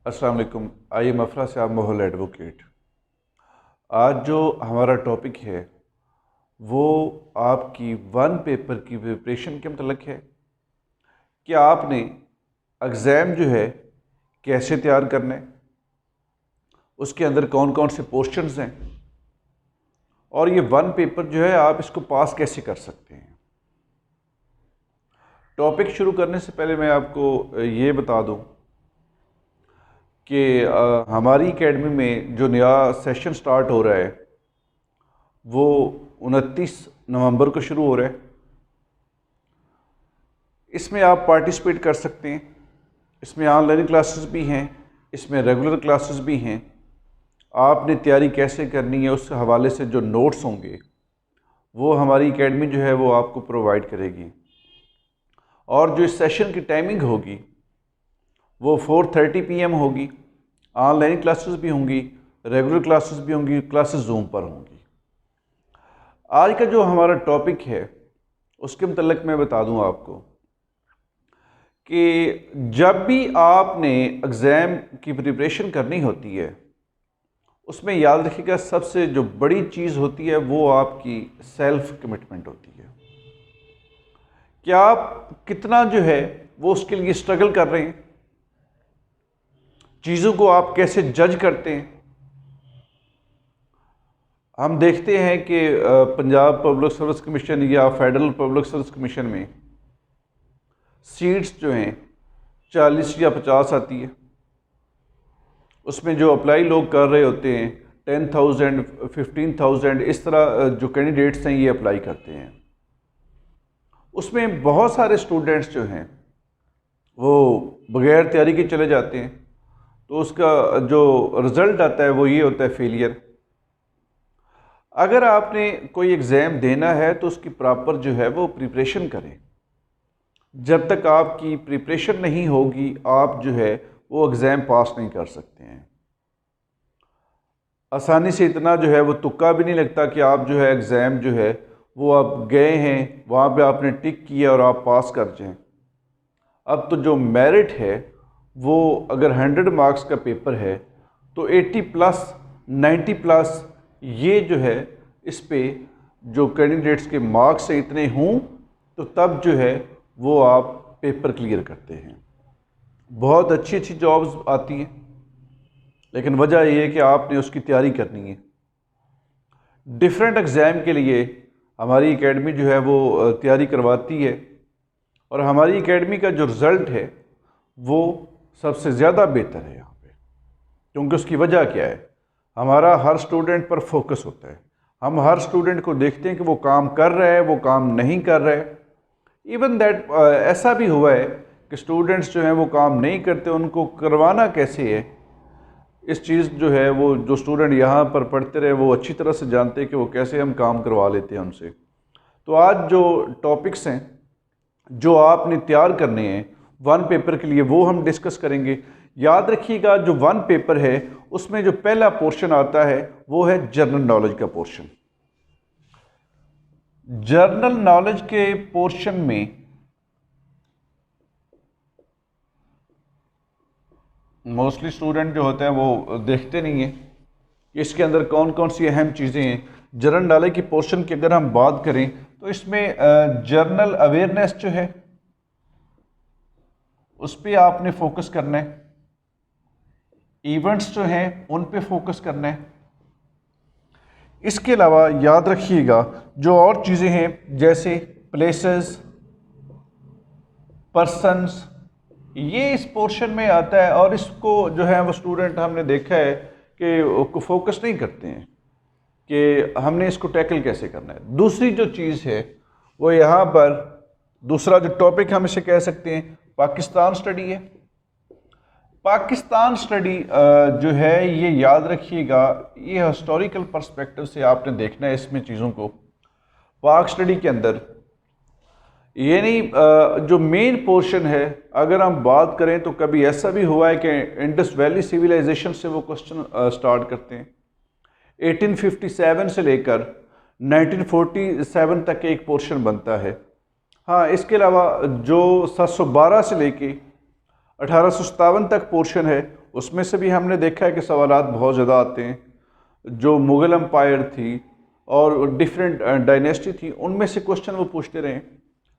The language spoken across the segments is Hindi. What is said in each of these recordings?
अस्सलाम वालेकुम। आई एम अफरा साहब मोहल एडवोकेट। आज जो हमारा टॉपिक है वो आपकी वन पेपर की प्रिपरेशन के मतलब है कि आपने एग्ज़ाम जो है कैसे तैयार करना है, उसके अंदर कौन कौन से पोर्शंस हैं और ये वन पेपर जो है आप इसको पास कैसे कर सकते हैं। टॉपिक शुरू करने से पहले मैं आपको ये बता दूं कि हमारी एकेडमी में जो नया सेशन स्टार्ट हो रहा है वो 29 नवंबर को शुरू हो रहा है। इसमें आप पार्टिसिपेट कर सकते हैं। इसमें ऑनलाइन क्लासेस भी हैं, इसमें रेगुलर क्लासेस भी हैं। आपने तैयारी कैसे करनी है उस हवाले से जो नोट्स होंगे वो हमारी एकेडमी जो है वो आपको प्रोवाइड करेगी। और जो इस सेशन की टाइमिंग होगी वो 4:30 PM होगी। ऑनलाइन क्लासेस भी होंगी, रेगुलर क्लासेस भी होंगी, क्लासेस जूम पर होंगी। आज का जो हमारा टॉपिक है उसके मतलब मैं बता दूं आपको कि जब भी आपने एग्ज़ाम की प्रिपरेशन करनी होती है उसमें याद रखिएगा सबसे जो बड़ी चीज़ होती है वो आपकी सेल्फ कमिटमेंट होती है कि आप कितना जो है वो उसके लिए स्ट्रगल कर रहे हैं, चीज़ों को आप कैसे जज करते हैं। हम देखते हैं कि पंजाब पब्लिक सर्विस कमीशन या फेडरल पब्लिक सर्विस कमीशन में सीट्स जो हैं 40 या 50 आती है। उसमें जो अप्लाई लोग कर रहे होते हैं 10,000 15,000 इस तरह जो कैंडिडेट्स हैं ये अप्लाई करते हैं। उसमें बहुत सारे स्टूडेंट्स जो हैं वो बगैर तैयारी के चले जाते हैं, तो उसका जो रिज़ल्ट आता है वो ये होता है फेलियर। अगर आपने कोई एग्ज़ाम देना है तो उसकी प्रॉपर जो है वो प्रिपरेशन करें। जब तक आपकी प्रिपरेशन नहीं होगी आप जो है वो एग्ज़ाम पास नहीं कर सकते हैं। आसानी से इतना जो है वो तुक्का भी नहीं लगता कि आप जो है एग्ज़ाम जो है वो आप गए हैं वहाँ पे आपने टिक किया और आप पास कर जाएं। अब तो जो मेरिट है वो अगर 100 मार्क्स का पेपर है तो 80+, 90+ ये जो है इस पे जो कैंडिडेट्स के मार्क्स इतने हों तो तब जो है वो आप पेपर क्लियर करते हैं। बहुत अच्छी अच्छी जॉब्स आती हैं, लेकिन वजह यह है कि आपने उसकी तैयारी करनी है। डिफरेंट एग्ज़ाम के लिए हमारी एकेडमी जो है वो तैयारी करवाती है और हमारी एकेडमी का जो रिज़ल्ट है वो सबसे ज़्यादा बेहतर है यहाँ पे। क्योंकि उसकी वजह क्या है, हमारा हर स्टूडेंट पर फोकस होता है। हम हर स्टूडेंट को देखते हैं कि वो काम कर रहा है, वो काम नहीं कर रहा है। इवन दैट ऐसा भी हुआ है कि स्टूडेंट्स जो हैं वो काम नहीं करते, उनको करवाना कैसे है इस चीज़ जो है वो जो स्टूडेंट यहाँ पर पढ़ते रहे वो अच्छी तरह से जानते हैं कि वो कैसे हम काम करवा लेते हैं उनसे। तो आज जो टॉपिक्स हैं जो आपने तैयार करने हैं वन पेपर के लिए वो हम डिस्कस करेंगे। याद रखिएगा जो वन पेपर है उसमें जो पहला पोर्शन आता है वो है जनरल नॉलेज का पोर्शन। जनरल नॉलेज के पोर्शन में मोस्टली स्टूडेंट जो होते हैं वो देखते नहीं है कि इसके अंदर कौन कौन सी अहम चीज़ें हैं। जनरल नॉलेज की पोर्शन की अगर हम बात करें तो इसमें जनरल अवेयरनेस जो है उस पर आपने फोकस करना है। इवेंट्स जो हैं उन पे फोकस करना है। इसके अलावा याद रखिएगा जो और चीज़ें हैं जैसे प्लेसेस, पर्सन्स, ये इस पोर्शन में आता है और इसको जो है वो स्टूडेंट हमने देखा है कि फोकस नहीं करते हैं कि हमने इसको टैकल कैसे करना है। दूसरी जो चीज़ है वो यहाँ पर दूसरा जो टॉपिक हम इसे कह सकते हैं पाकिस्तान स्टडी है। पाकिस्तान स्टडी जो है ये याद रखिएगा ये हिस्टोरिकल पर्सपेक्टिव से आपने देखना है इसमें चीज़ों को। पाक स्टडी के अंदर ये नहीं जो मेन पोर्शन है अगर हम बात करें तो कभी ऐसा भी हुआ है कि इंडस वैली सिविलाइजेशन से वो क्वेश्चन स्टार्ट करते हैं। 1857 से लेकर 1947 तक एक पोर्शन बनता है। हाँ, इसके अलावा जो 712 से लेके 1857 तक पोर्शन है उसमें से भी हमने देखा है कि सवालात बहुत ज़्यादा आते हैं। जो मुग़ल एम्पायर थी और डिफरेंट डायनेस्टी थी, उनमें से क्वेश्चन वो पूछते रहे।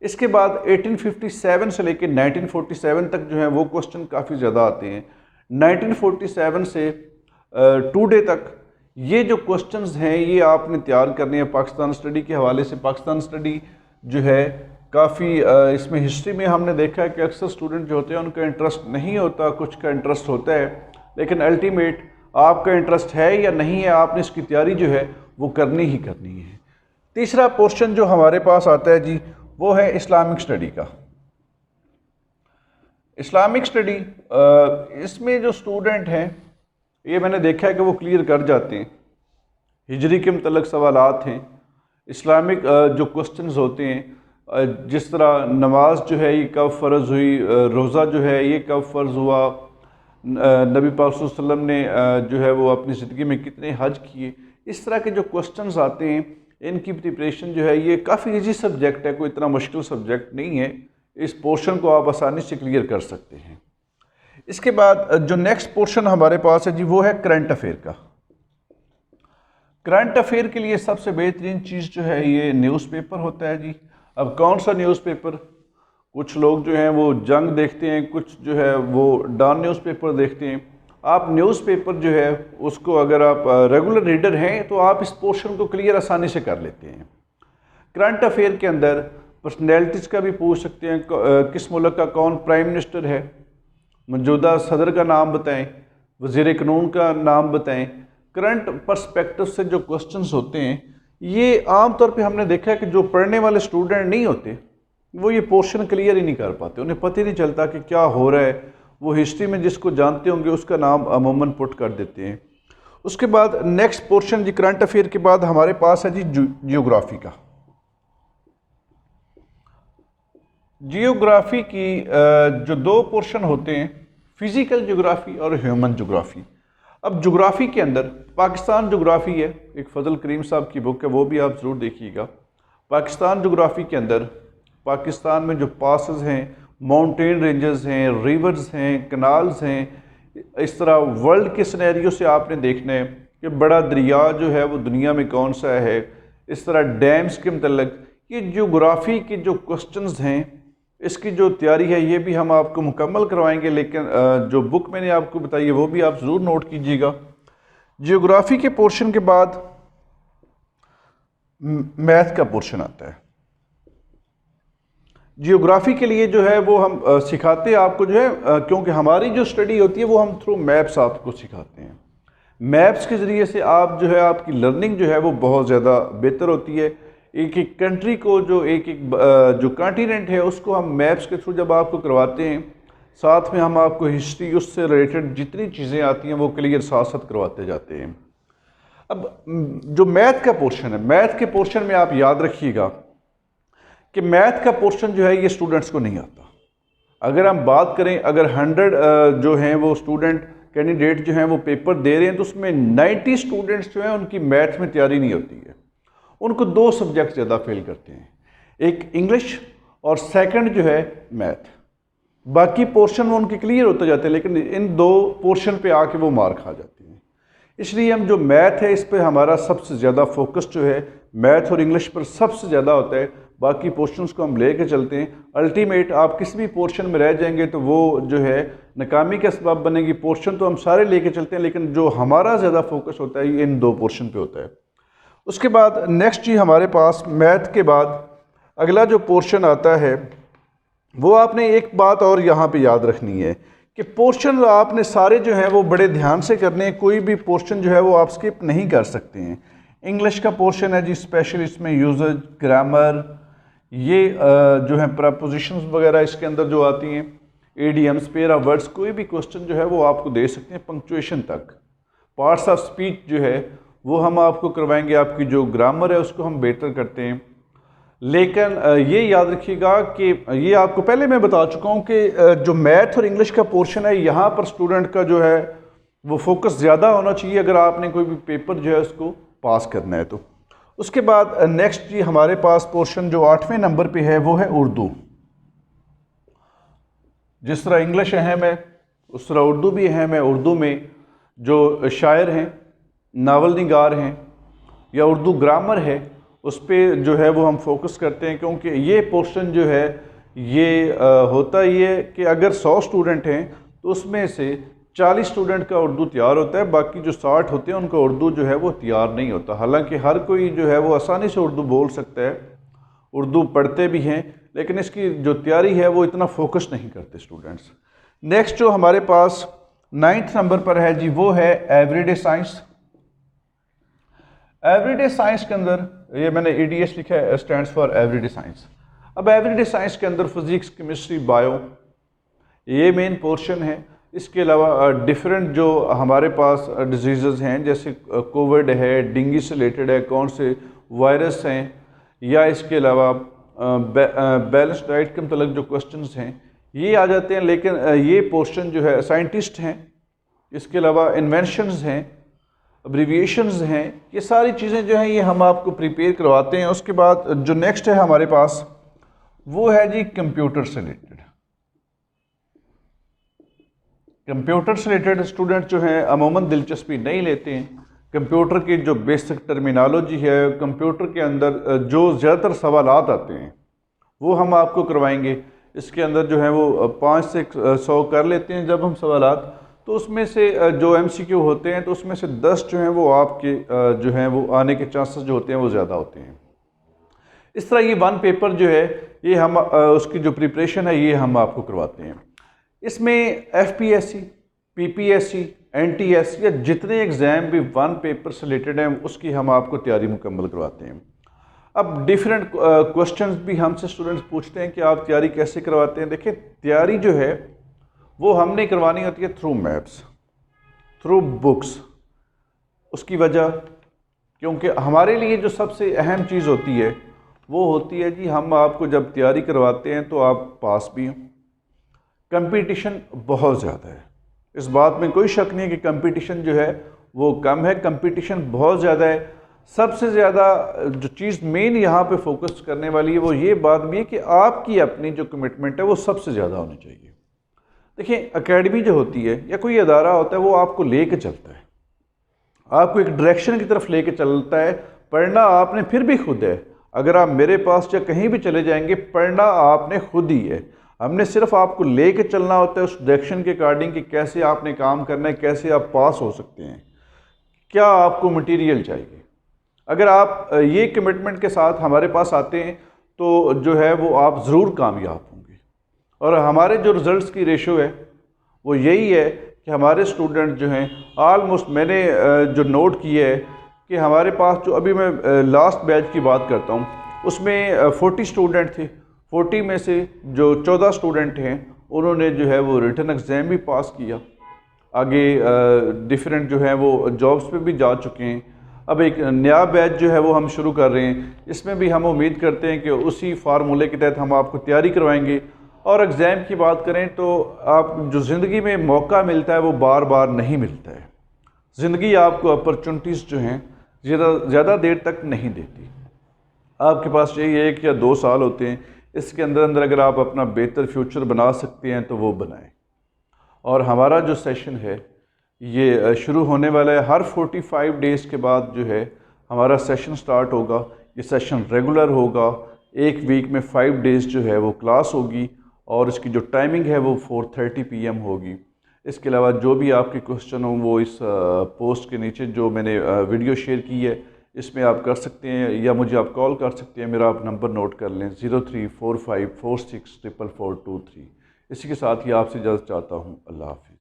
इसके बाद 1857 से लेकर 1947 तक जो है वो क्वेश्चन काफ़ी ज़्यादा आते हैं। 1947 से टुडे तक ये जो क्वेश्चंस हैं ये आपने तैयार करने हैं पाकिस्तान स्टडी के हवाले से। पाकिस्तान स्टडी जो है काफ़ी इसमें हिस्ट्री में हमने देखा है कि अक्सर स्टूडेंट जो होते हैं उनका इंटरेस्ट नहीं होता, कुछ का इंटरेस्ट होता है, लेकिन अल्टीमेट आपका इंटरेस्ट है या नहीं है, आपने इसकी तैयारी जो है वो करनी ही करनी है। तीसरा पोर्शन जो हमारे पास आता है जी, वो है इस्लामिक स्टडी का। इस्लामिक स्टडी इसमें जो स्टूडेंट हैं ये मैंने देखा है कि वो क्लियर कर जाते हैं। हिजरी के मतलब सवालात हैं, इस्लामिक जो क्वेश्चंस होते हैं, जिस तरह नमाज जो है ये कब फ़र्ज़ हुई, रोज़ा जो है ये कब फ़र्ज़ हुआ, नबी पाक सल्लल्लाहु अलैहि वसल्लम ने जो है वो अपनी ज़िंदगी में कितने हज किए, इस तरह के जो क्वेश्चंस आते हैं इनकी प्रिपरेशन जो है ये काफ़ी इजी सब्जेक्ट है, कोई इतना मुश्किल सब्जेक्ट नहीं है। इस पोर्शन को आप आसानी से क्लियर कर सकते हैं। इसके बाद जो नेक्स्ट पोर्शन हमारे पास है जी, वो है करंट अफेयर का। करंट अफेयर के लिए सबसे बेहतरीन चीज़ जो है ये न्यूज़पेपर होता है जी। अब कौन सा न्यूज़पेपर? कुछ लोग जो हैं वो जंग देखते हैं, कुछ जो है वो डॉन न्यूज़पेपर देखते हैं। आप न्यूज़पेपर जो है उसको अगर आप रेगुलर रीडर हैं तो आप इस पोर्शन को क्लियर आसानी से कर लेते हैं। करंट अफेयर के अंदर पर्सनैलिटीज़ का भी पूछ सकते हैं, किस मुल्क का कौन प्राइम मिनिस्टर है, मौजूदा सदर का नाम बताएं, वज़ीर कानून का नाम बताएं। करंट पर्सपेक्टिव से जो क्वेश्चंस होते हैं ये आम तौर पे हमने देखा है कि जो पढ़ने वाले स्टूडेंट नहीं होते वो ये पोर्शन क्लियर ही नहीं कर पाते, उन्हें पता ही नहीं चलता कि क्या हो रहा है। वो हिस्ट्री में जिसको जानते होंगे उसका नाम अमूमन पुट कर देते हैं। उसके बाद नेक्स्ट पोर्शन जी करंट अफेयर के बाद हमारे पास है जी जियोग्राफी का। जियोग्राफी की जो दो पोर्शन होते हैं, फिज़िकल जियोग्राफी और ह्यूमन जियोग्राफी। अब जियोग्राफी के अंदर पाकिस्तान जियोग्राफी है, एक फजल करीम साहब की बुक है, वो भी आप ज़रूर देखिएगा। पाकिस्तान जियोग्राफी के अंदर पाकिस्तान में जो पासेस हैं, माउंटेन रेंजेस हैं, रिवर्स हैं, कनाल्स हैं, इस तरह वर्ल्ड के सिनेरियो से आपने देखना है कि बड़ा दरिया जो है वो दुनिया में कौन सा है, इस तरह डैम्स के मतलब ये जियोग्राफी के जो क्वेश्चंस हैं इसकी जो तैयारी है ये भी हम आपको मुकम्मल करवाएंगे, लेकिन जो बुक मैंने आपको बताई है वो भी आप ज़रूर नोट कीजिएगा। जियोग्राफी के पोर्शन के बाद मैथ का पोर्शन आता है। जियोग्राफी के लिए जो है वो हम सिखाते हैं आपको जो है, क्योंकि हमारी जो स्टडी होती है वो हम थ्रू मैप्स आपको सिखाते हैं। मैप्स के ज़रिए से आप जो है आपकी लर्निंग जो है वो बहुत ज़्यादा बेहतर होती है। एक एक कंट्री को जो एक जो कॉन्टिनेंट है उसको हम मैप्स के थ्रू जब आपको करवाते हैं, साथ में हम आपको हिस्ट्री उससे रिलेटेड जितनी चीज़ें आती हैं वो क्लियर साथ साथ करवाते जाते हैं। अब जो मैथ का पोर्शन है, मैथ के पोर्शन में आप याद रखिएगा कि मैथ का पोर्शन जो है ये स्टूडेंट्स को नहीं आता। अगर हम बात करें, अगर 100 जो हैं वो स्टूडेंट कैंडिडेट जो हैं वो पेपर दे रहे हैं तो उसमें 90 स्टूडेंट्स जो हैं उनकी मैथ में तैयारी नहीं होती है। उनको दो सब्जेक्ट ज़्यादा फेल करते हैं, एक इंग्लिश और सेकंड जो है मैथ। बाकी पोर्शन में उनके क्लियर होते जाते हैं, लेकिन इन दो पोर्शन पे आके वो मार खा जाती हैं। इसलिए हम जो मैथ है इस पे हमारा सबसे ज़्यादा फोकस जो है मैथ और इंग्लिश पर सबसे ज़्यादा होता है। बाकी पोर्शंस को हम लेके चलते हैं। अल्टीमेट आप किसी भी पोर्शन में रह जाएंगे तो वो जो है नाकामी का सबब बनेगी। पोर्शन तो हम सारे लेके चलते हैं, लेकिन जो हमारा ज़्यादा फोकस होता है ये इन दो पोर्शन पे होता है। उसके बाद नेक्स्ट जी हमारे पास मैथ के बाद अगला जो पोर्शन आता है वो आपने एक बात और यहाँ पे याद रखनी है कि पोर्शन आपने सारे जो हैं वो बड़े ध्यान से करने हैं। कोई भी पोर्शन जो है वो आप स्किप नहीं कर सकते हैं। इंग्लिश का पोर्शन है जी स्पेशल, इसमें यूजेज, ग्रामर, ये जो है प्रपोजिशंस वगैरह इसके अंदर जो आती हैं, एडियम्स, पेयर ऑफ वर्ड्स, कोई भी क्वेश्चन जो है वो आपको दे सकते हैं पंक्चुएशन तक। पार्ट्स ऑफ स्पीच जो है वो हम आपको करवाएंगे। आपकी जो ग्रामर है उसको हम बेहतर करते हैं। लेकिन ये याद रखिएगा कि ये आपको पहले मैं बता चुका हूँ कि जो मैथ और इंग्लिश का पोर्शन है यहाँ पर स्टूडेंट का जो है वो फोकस ज़्यादा होना चाहिए अगर आपने कोई भी पेपर जो है उसको पास करना है तो। उसके बाद नेक्स्ट जी हमारे पास पोर्शन जो 8वें नंबर पे है वो है उर्दू। जिस तरह इंग्लिश अहम है उस तरह उर्दू भी अहम है। उर्दू में जो शायर हैं, नावल निगार हैं या उर्दू ग्रामर है, उस पर जो है वो हम फोकस करते हैं, क्योंकि ये पोर्शन जो है ये होता ये कि अगर 100 स्टूडेंट हैं तो उसमें से 40 स्टूडेंट का उर्दू तैयार होता है, बाकी जो 60 होते हैं उनका उर्दू जो है वो तैयार नहीं होता। हालांकि हर कोई जो है वो आसानी से उर्दू बोल सकता है, उर्दू पढ़ते भी हैं, लेकिन इसकी जो तैयारी है वो इतना फोकस नहीं करते स्टूडेंट्स। नेक्स्ट जो हमारे पास 9th नंबर पर है जी, वो है एवरीडे साइंस। एवरीडे साइंस के अंदर ये मैंने EDS लिखा है, स्टैंड्स फॉर एवरीडे साइंस। अब एवरीडे साइंस के अंदर फिजिक्स, केमिस्ट्री, बायो ये मेन पोर्शन है। इसके अलावा डिफरेंट जो हमारे पास डिजीज़ हैं, जैसे कोविड है, डेंगू से रिलेटेड है, कौन से वायरस हैं, या इसके अलावा बैलेंस डाइट के मतलब जो क्वेश्चंस हैं ये आ जाते हैं। लेकिन ये पोर्शन जो है साइंटिस्ट हैं, इसके अलावा इन्वेंशंस हैं, अब्रीविएशंस हैं, ये सारी चीज़ें जो हैं ये हम आपको प्रिपेयर करवाते हैं। उसके बाद जो नेक्स्ट है हमारे पास वो है जी कंप्यूटर से रिलेटेड। कंप्यूटर से रिलेटेड स्टूडेंट जो हैं अमूमन दिलचस्पी नहीं लेते हैं। कंप्यूटर की जो बेसिक टर्मिनोलॉजी है, कंप्यूटर के अंदर जो ज़्यादातर सवालात आते हैं वो हम आपको करवाएंगे। इसके अंदर जो है वो 5 से 100 कर लेते हैं जब हम सवालात, तो उसमें से जो MCQ होते हैं तो उसमें से 10 जो हैं वो आपके जो हैं वो आने के चांसेस जो होते हैं वो ज़्यादा होते हैं। इस तरह ये 1 पेपर जो है ये हम उसकी जो प्रिपरेशन है ये हम आपको करवाते हैं। इसमें FPSC, PPSC, NTS या जितने एग्ज़ाम भी 1 पेपर से रिलेटेड हैं उसकी हम आपको तैयारी मुकम्मल करवाते हैं। अब डिफरेंट क्वेश्चंस भी हमसे स्टूडेंट्स पूछते हैं कि आप तैयारी कैसे करवाते हैं। देखिए, तैयारी जो है वो हमने करवानी होती है थ्रू मैप्स, थ्रू बुक्स। उसकी वजह, क्योंकि हमारे लिए जो सबसे अहम चीज़ होती है वो होती है जी, हम आपको जब तैयारी करवाते हैं तो आप पास भी हों। कंपटीशन बहुत ज़्यादा है, इस बात में कोई शक नहीं है कि कंपटीशन जो है वो कम है, कंपटीशन बहुत ज़्यादा है। सबसे ज़्यादा जो चीज़ मेन यहाँ पे फोकस करने वाली है वो ये बात भी है कि आपकी अपनी जो कमिटमेंट है वो सबसे ज़्यादा होनी चाहिए। देखिए, एकेडमी जो होती है या कोई अदारा होता है वो आपको लेके चलता है, आपको एक डायरेक्शन की तरफ लेके चलता है। पढ़ना आपने फिर भी खुद है, अगर आप मेरे पास या कहीं भी चले जाएंगे पढ़ना आपने खुद ही है। हमने सिर्फ आपको लेके चलना होता है उस डायरेक्शन के अकॉर्डिंग कि कैसे आपने काम करना है, कैसे आप पास हो सकते हैं, क्या आपको मटेरियल चाहिए। अगर आप ये कमिटमेंट के साथ हमारे पास आते हैं तो जो है वो आप ज़रूर कामयाब होंगे। और हमारे जो रिज़ल्ट्स की रेशो है वो यही है कि हमारे स्टूडेंट जो हैं ऑलमोस्ट, मैंने जो नोट किया है कि हमारे पास जो अभी मैं लास्ट बैच की बात करता हूँ उसमें 40 स्टूडेंट थे। 40 में से जो 14 स्टूडेंट हैं उन्होंने जो है वो रिटन एग्ज़ाम भी पास किया, आगे डिफरेंट जो है वो जॉब्स पे भी जा चुके हैं। अब एक नया बैच जो है वो हम शुरू कर रहे हैं, इसमें भी हम उम्मीद करते हैं कि उसी फार्मूले के तहत हम आपको तैयारी करवाएंगे। और एग्ज़ाम की बात करें तो आप जो ज़िंदगी में मौका मिलता है वो बार बार नहीं मिलता है। ज़िंदगी आपको अपॉर्चुनिटीज़ जो हैं ज़्यादा देर तक नहीं देती। आपके पास यही 1 या 2 साल होते हैं, इसके अंदर अंदर अगर आप अपना बेहतर फ्यूचर बना सकते हैं तो वो बनाएं। और हमारा जो सेशन है ये शुरू होने वाला है, हर 45 डेज़ के बाद जो है हमारा सेशन स्टार्ट होगा। ये सेशन रेगुलर होगा, एक वीक में 5 डेज़ जो है वो क्लास होगी और इसकी जो टाइमिंग है वो 4:30 PM होगी। इसके अलावा जो भी आपके क्वेश्चन हो वो इस पोस्ट के नीचे जो मैंने वीडियो शेयर की है इसमें आप कर सकते हैं, या मुझे आप कॉल कर सकते हैं। मेरा आप नंबर नोट कर लें 0345464423। इसी के साथ ही आपसे इजाज़त चाहता हूँ। अल्लाह हाफ़िज़।